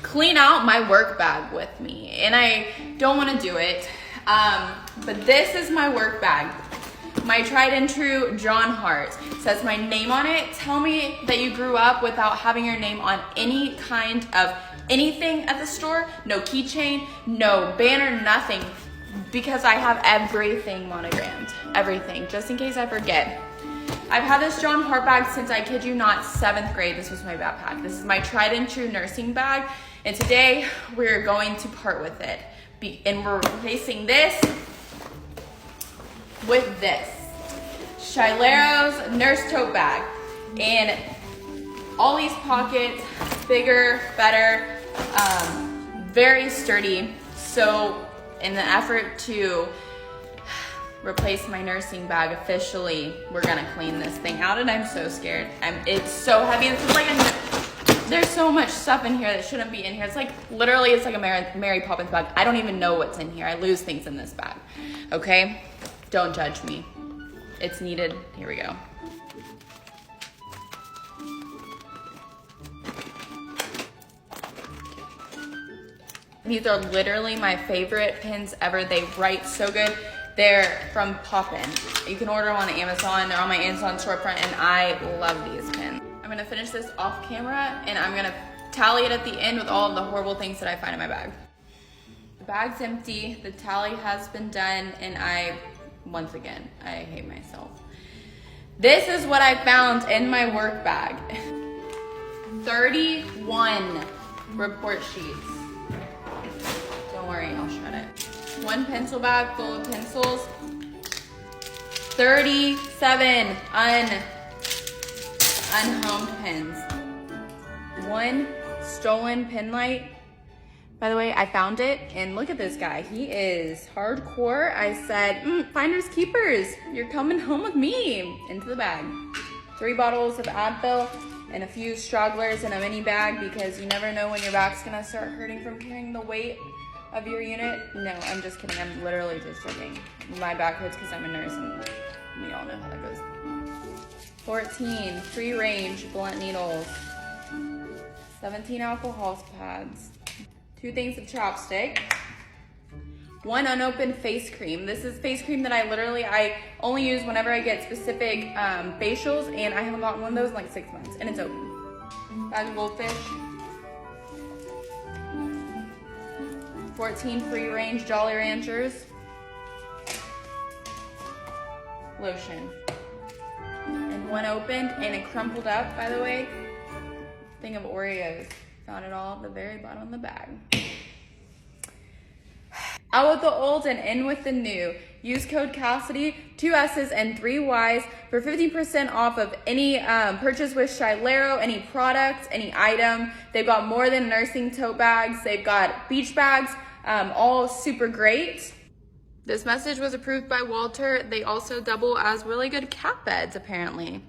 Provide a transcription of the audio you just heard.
clean out my work bag with me, and I don't want to do it, but this is my work bag. My tried and true Jon Hart. It says my name on it. Tell me that you grew up without having your name on any kind of anything at the store. No keychain, no banner, nothing, because I have everything monogrammed. Everything, just in case I forget. I've had this Jon Hart bag since, I kid you not, 7th grade. This was my backpack. This is my tried and true nursing bag, and today we're going to part with it. And we're replacing this with this. Shylero's nurse tote bag. And all these pockets, bigger, better, very sturdy. So in the effort to replace my nursing bag officially, we're gonna clean this thing out, and I'm so scared. It's so heavy. It's like there's so much stuff in here that shouldn't be in here. It's like literally, it's like a Mary Poppins bag. I don't even know what's in here. I lose things in this bag. Okay, don't judge me. It's needed. Here we go. These are literally my favorite pins ever. They write so good. They're from Poppin. You can order them on Amazon. They're on my Amazon storefront, and I love these pins. I'm gonna finish this off camera, and I'm gonna tally it at the end with all of the horrible things that I find in my bag. The bag's empty, the tally has been done, and once again, I hate myself. This is what I found in my work bag. 31 report sheets. Don't worry, I'll shred it. 1 pencil bag full of pencils. 37 unhomed pens. 1 stolen pen light. By the way, I found it, and look at this guy. He is hardcore. I said, finders keepers. You're coming home with me. Into the bag. 3 bottles of Advil and a few stragglers in a mini bag, because you never know when your back's gonna start hurting from carrying the weight of your unit. No, I'm just kidding. I'm literally just joking. My back hurts because I'm a nurse, and we all know how that goes. 14 free range blunt needles. 17 alcohol pads. 2 things of chopstick. 1 unopened face cream. This is face cream that I only use whenever I get specific facials, and I haven't gotten one of those in like 6 months, and it's open. Bag of Goldfish. 14 free range Jolly Ranchers. Lotion. And 1 opened, and it crumpled up, by the way, thing of Oreos. Found it all at the very bottom of the bag. Out with the old and in with the new. Use code Cassidy, 2 S's and 3 Y's, for 50% off of any purchase with Shylero, any product, any item. They've got more than nursing tote bags. They've got beach bags, all super great. This message was approved by Walter. They also double as really good cat beds, apparently.